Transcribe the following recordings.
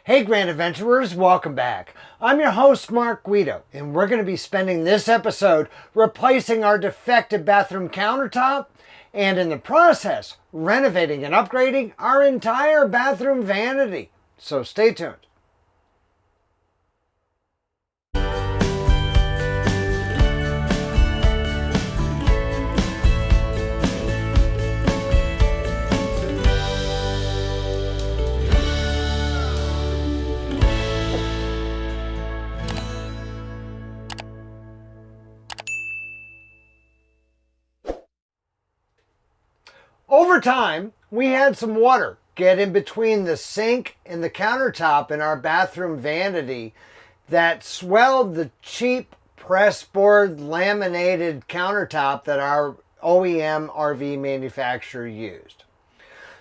Hey Grand Adventurers, welcome back. I'm your host Mark Guido, and we're going to be spending this episode replacing our defective bathroom countertop and in the process renovating and upgrading our entire bathroom vanity. So stay tuned. Over time, we had some water get in between the sink and the countertop in our bathroom vanity that swelled the cheap pressboard laminated countertop that our OEM RV manufacturer used.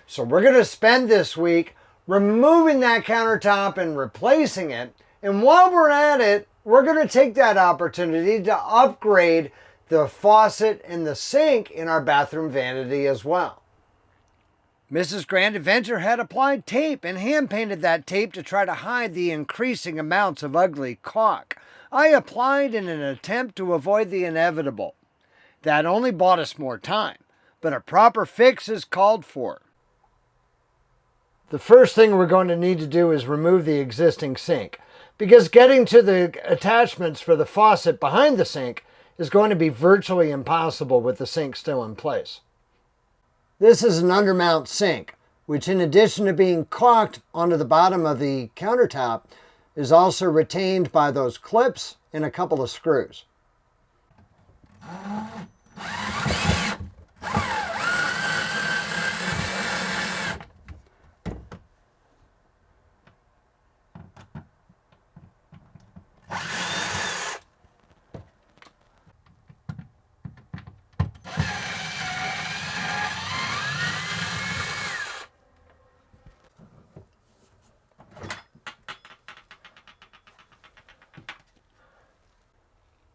So we're going to spend this week removing that countertop and replacing it. And while we're at it, we're going to take that opportunity to upgrade the faucet and the sink in our bathroom vanity as well. Mrs. Grand Adventure had applied tape and hand painted that tape to try to hide the increasing amounts of ugly caulk I applied in an attempt to avoid the inevitable. That only bought us more time, but a proper fix is called for. The first thing we're going to need to do is remove the existing sink, because getting to the attachments for the faucet behind the sink is going to be virtually impossible with the sink still in place. This is an undermount sink, which in addition to being caulked onto the bottom of the countertop, is also retained by those clips and a couple of screws.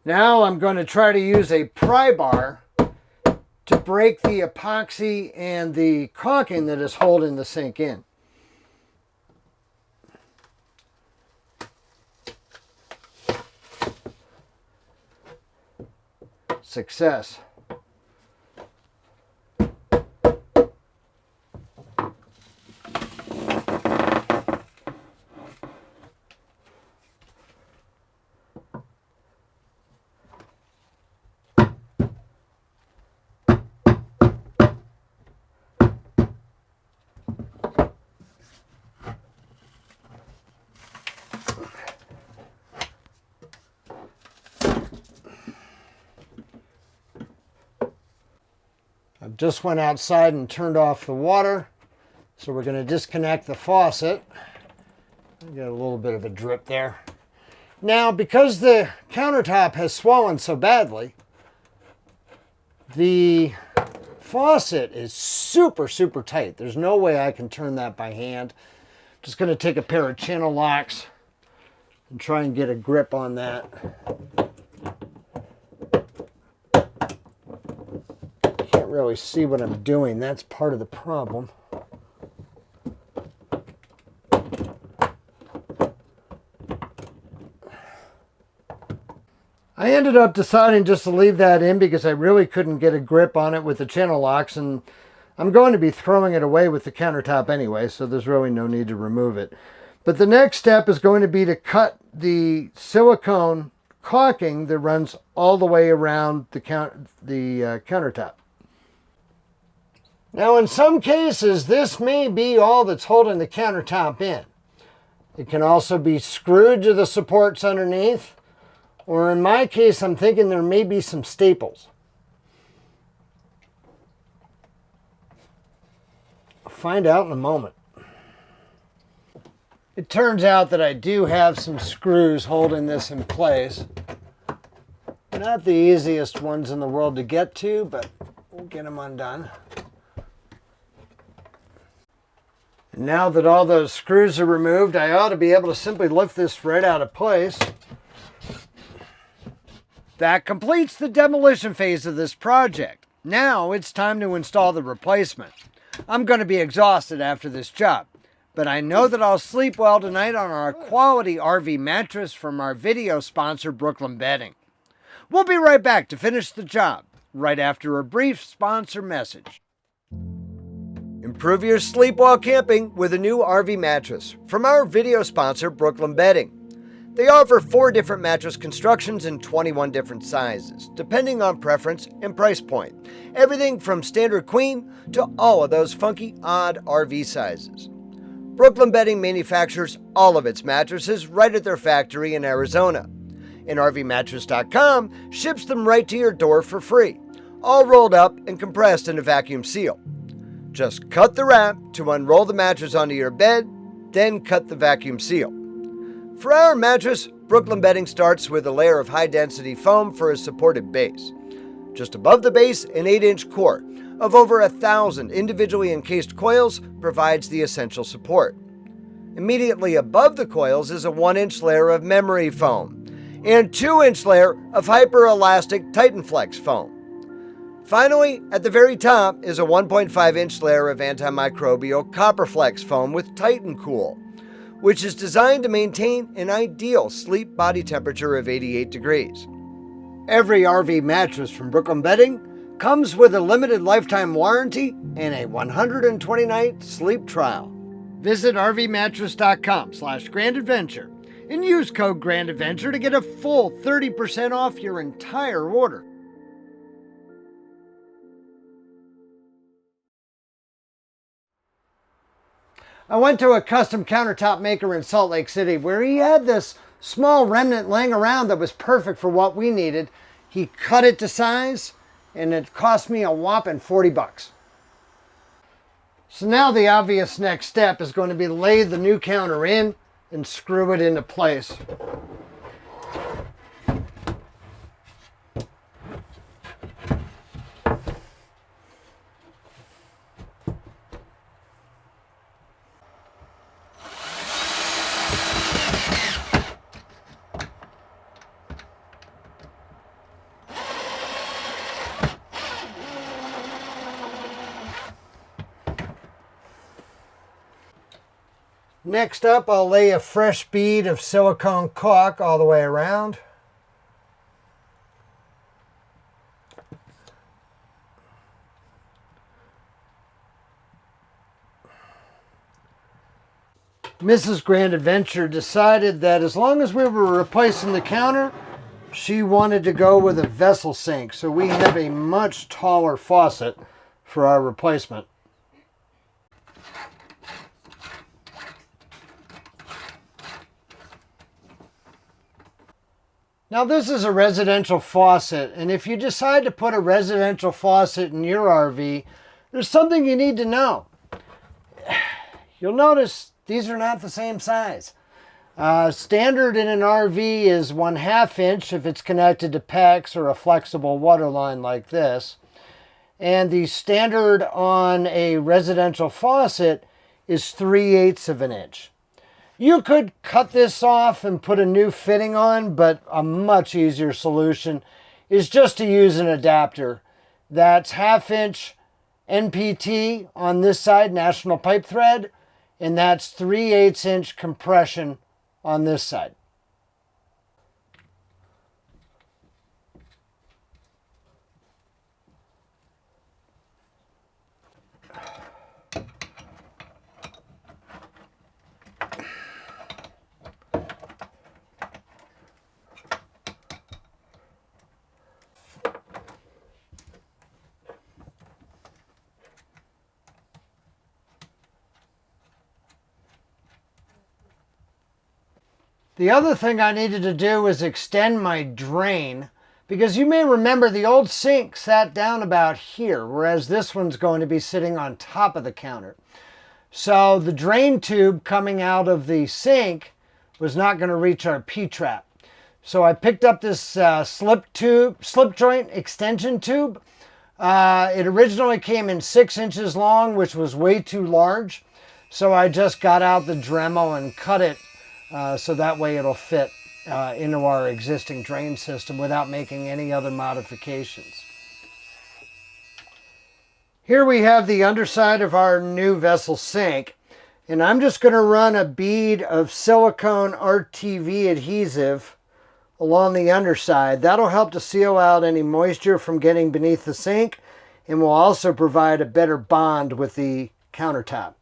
Now I'm going to try to use a pry bar to break the epoxy and the caulking that is holding the sink in. Success. I just went outside and turned off the water, so we're going to disconnect the faucet. Got a little bit of a drip there. Now, because the countertop has swollen so badly, the faucet is super tight. There's no way I can turn that by hand. Just going to take a pair of channel locks and try and get a grip on that. Can't really see what I'm doing. That's part of the problem. I ended up deciding just to leave that in because I really couldn't get a grip on it with the channel locks, and I'm going to be throwing it away with the countertop anyway, so there's really no need to remove it. But the next step is going to be to cut the silicone caulking that runs all the way around the countertop. Now, in some cases, this may be all that's holding the countertop in. It can also be screwed to the supports underneath, or in my case, I'm thinking there may be some staples. I'll find out in a moment. It turns out that I do have some screws holding this in place. Not the easiest ones in the world to get to, but we'll get them undone. And now that all those screws are removed, I ought to be able to simply lift this right out of place. That completes the demolition phase of this project. Now it's time to install the replacement. I'm going to be exhausted after this job, but I know that I'll sleep well tonight on our quality RV mattress from our video sponsor, Brooklyn Bedding. We'll be right back to finish the job, right after a brief sponsor message. Improve your sleep while camping with a new RV mattress from our video sponsor, Brooklyn Bedding. They offer 4 different mattress constructions in 21 different sizes, depending on preference and price point. Everything from standard queen to all of those funky, odd RV sizes. Brooklyn Bedding manufactures all of its mattresses right at their factory in Arizona. And RVmattress.com ships them right to your door for free, all rolled up and compressed in a vacuum seal. Just cut the wrap to unroll the mattress onto your bed, then cut the vacuum seal. For our mattress, Brooklyn Bedding starts with a layer of high-density foam for a supported base. Just above the base, an 8-inch core of over 1,000 individually encased coils provides the essential support. Immediately above the coils is a 1-inch layer of memory foam and 2-inch layer of hyper-elastic TitanFlex foam. Finally, at the very top is a 1.5-inch layer of antimicrobial CopperFlex foam with TitanCool, which is designed to maintain an ideal sleep body temperature of 88 degrees. Every RV mattress from Brooklyn Bedding comes with a limited lifetime warranty and a 120-night sleep trial. Visit RVmattress.com/grandadventure and use code GRANDADVENTURE to get a full 30% off your entire order. I went to a custom countertop maker in Salt Lake City where he had this small remnant laying around that was perfect for what we needed. He cut it to size and it cost me a whopping 40 bucks. So now the obvious next step is going to be lay the new counter in and screw it into place. Next up, I'll lay a fresh bead of silicone caulk all the way around. Mrs. Grand Adventure decided that as long as we were replacing the counter, she wanted to go with a vessel sink. So we have a much taller faucet for our replacement. Now this is a residential faucet, and if you decide to put a residential faucet in your RV, there's something you need to know. You'll notice these are not the same size. Standard in an RV is 1/2 inch if it's connected to PEX or a flexible water line like this. And the standard on a residential faucet is 3/8 of an inch. You could cut this off and put a new fitting on, but a much easier solution is just to use an adapter. That's 1/2 inch NPT on this side, National Pipe Thread, and that's 3/8 inch compression on this side. The other thing I needed to do was extend my drain, because you may remember the old sink sat down about here, whereas this one's going to be sitting on top of the counter. So the drain tube coming out of the sink was not going to reach our P-trap. So I picked up this slip joint extension tube. It originally came in 6 inches long, which was way too large. So I just got out the Dremel and cut it so that way it'll fit into our existing drain system without making any other modifications. Here we have the underside of our new vessel sink. And I'm just going to run a bead of silicone RTV adhesive along the underside. That'll help to seal out any moisture from getting beneath the sink and will also provide a better bond with the countertop.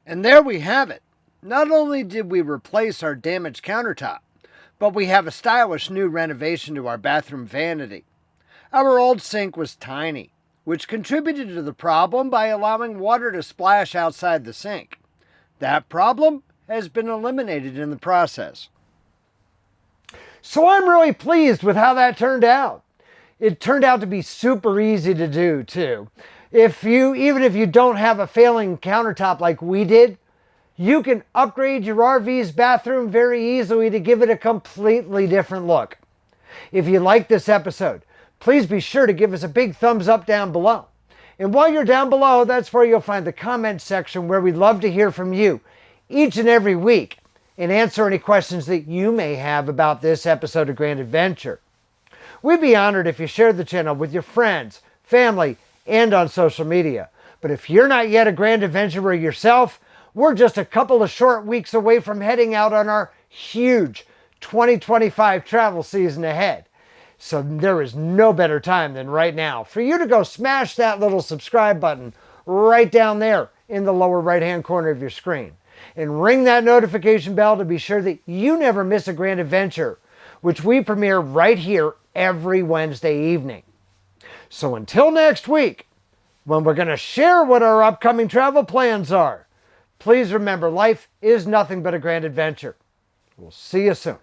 And there we have it. Not only did we replace our damaged countertop, but we have a stylish new renovation to our bathroom vanity. Our old sink was tiny, which contributed to the problem by allowing water to splash outside the sink. That problem has been eliminated in the process. So I'm really pleased with how that turned out. It turned out to be super easy to do too. Even if you don't have a failing countertop like we did, you can upgrade your RV's bathroom very easily to give it a completely different look. If you like this episode, please be sure to give us a big thumbs up down below. And while you're down below, that's where you'll find the comment section where we'd love to hear from you each and every week and answer any questions that you may have about this episode of Grand Adventure. We'd be honored if you shared the channel with your friends, family, and on social media. But if you're not yet a grand adventurer yourself, we're just a couple of short weeks away from heading out on our huge 2025 travel season ahead. So there is no better time than right now for you to go smash that little subscribe button right down there in the lower right hand corner of your screen. And ring that notification bell to be sure that you never miss a grand adventure, which we premiere right here every Wednesday evening. So until next week, when we're going to share what our upcoming travel plans are, please remember life is nothing but a grand adventure. We'll see you soon.